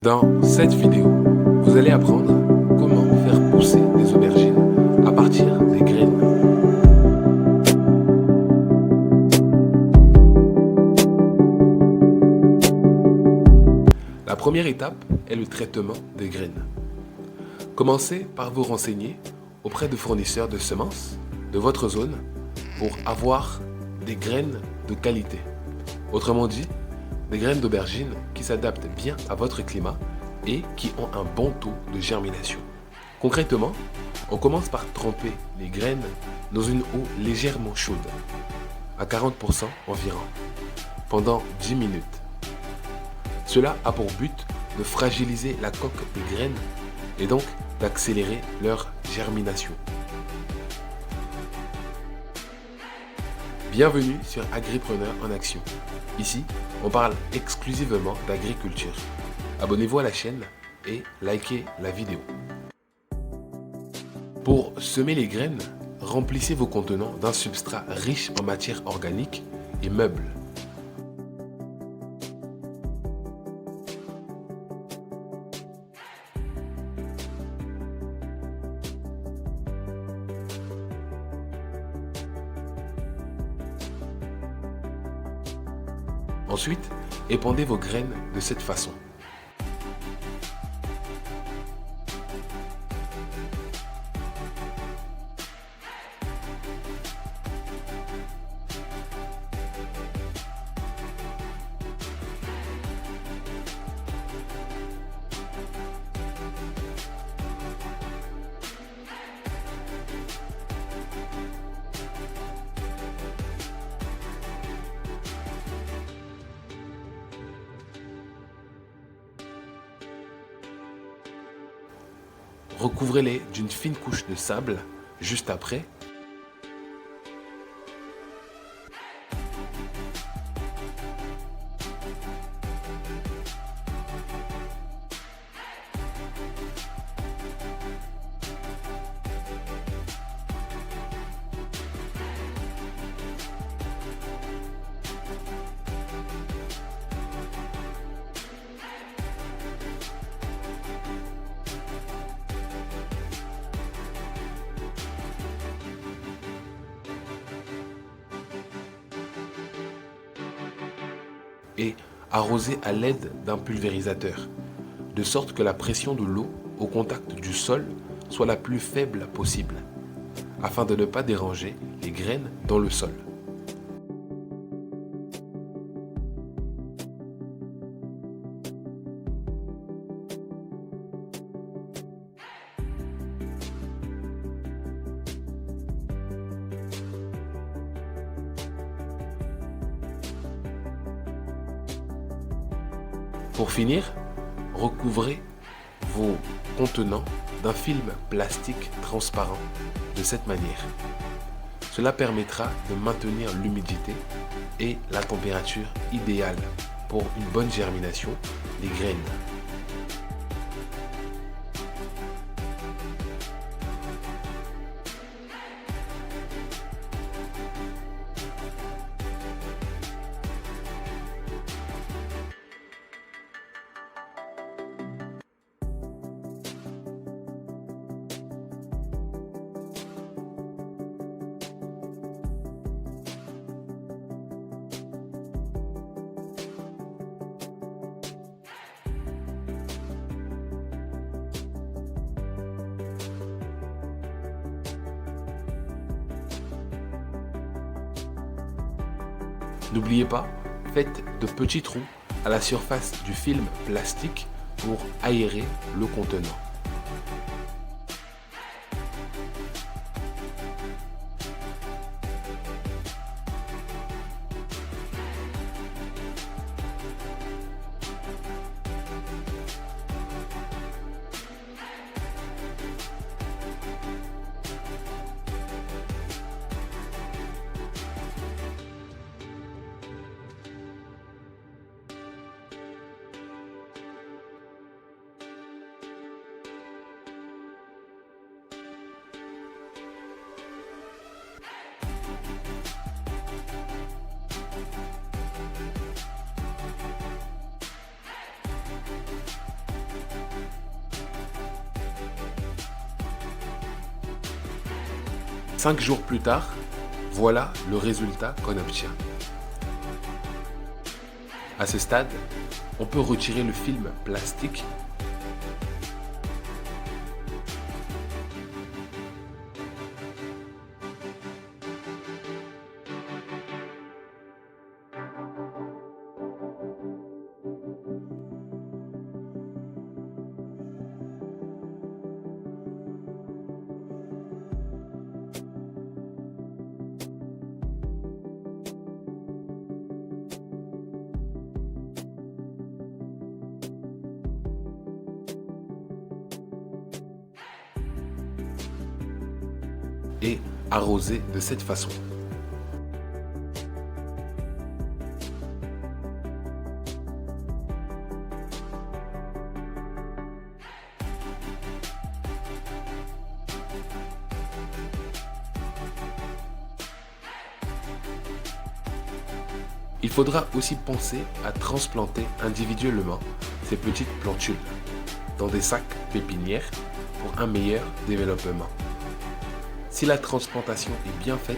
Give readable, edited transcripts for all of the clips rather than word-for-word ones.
Dans cette vidéo, vous allez apprendre comment faire pousser des aubergines à partir des graines. La première étape est le traitement des graines. Commencez par vous renseigner auprès de fournisseurs de semences de votre zone pour avoir des graines de qualité. Autrement dit, des graines d'aubergines qui s'adaptent bien à votre climat et qui ont un bon taux de germination. Concrètement, on commence par tremper les graines dans une eau légèrement chaude, à 40% environ, pendant 10 minutes. Cela a pour but de fragiliser la coque des graines et donc d'accélérer leur germination. Bienvenue sur Agripreneur en Action. Ici, on parle exclusivement d'agriculture. Abonnez-vous à la chaîne et likez la vidéo. Pour semer les graines, remplissez vos contenants d'un substrat riche en matière organique et meuble. Ensuite, épandez vos graines de cette façon. Recouvrez-les d'une fine couche de sable juste après. Et arroser à l'aide d'un pulvérisateur, de sorte que la pression de l'eau au contact du sol soit la plus faible possible, afin de ne pas déranger les graines dans le sol. Pour finir, recouvrez vos contenants d'un film plastique transparent de cette manière. Cela permettra de maintenir l'humidité et la température idéale pour une bonne germination des graines. N'oubliez pas, faites de petits trous à la surface du film plastique pour aérer le contenant. 5 jours plus tard, voilà le résultat qu'on obtient. À ce stade, on peut retirer le film plastique et arroser de cette façon. Il faudra aussi penser à transplanter individuellement ces petites plantules dans des sacs pépinières pour un meilleur développement. Si la transplantation est bien faite,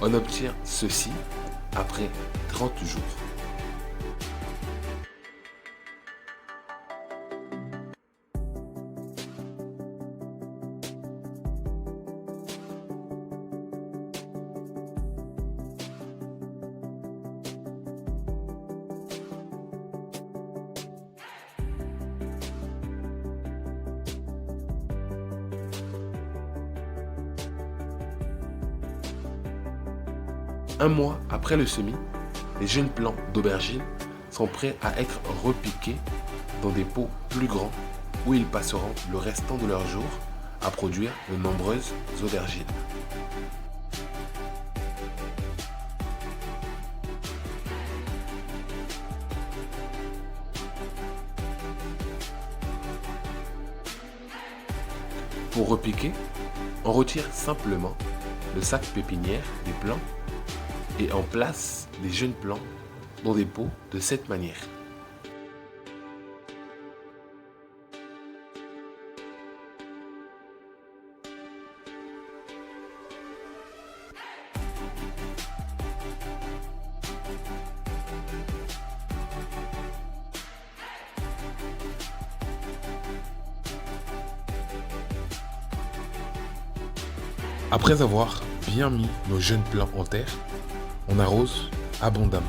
on obtient ceci après 30 jours. Un mois après le semis, les jeunes plants d'aubergine sont prêts à être repiqués dans des pots plus grands où ils passeront le restant de leur jour à produire de nombreuses aubergines. Pour repiquer, on retire simplement le sac pépinière des plants et on place les jeunes plants dans des pots de cette manière. Après avoir bien mis nos jeunes plants en terre, on arrose abondamment.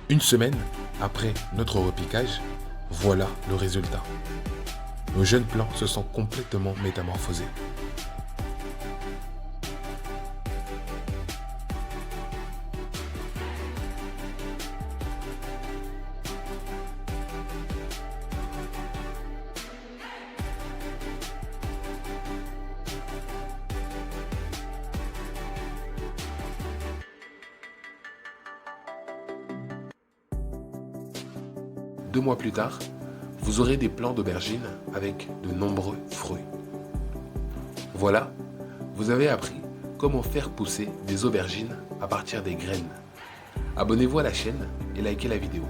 Une semaine après notre repiquage, voilà le résultat. Nos jeunes plants se sont complètement métamorphosés. Deux mois plus tard, vous aurez des plants d'aubergines avec de nombreux fruits. Voilà, vous avez appris comment faire pousser des aubergines à partir des graines. Abonnez-vous à la chaîne et likez la vidéo.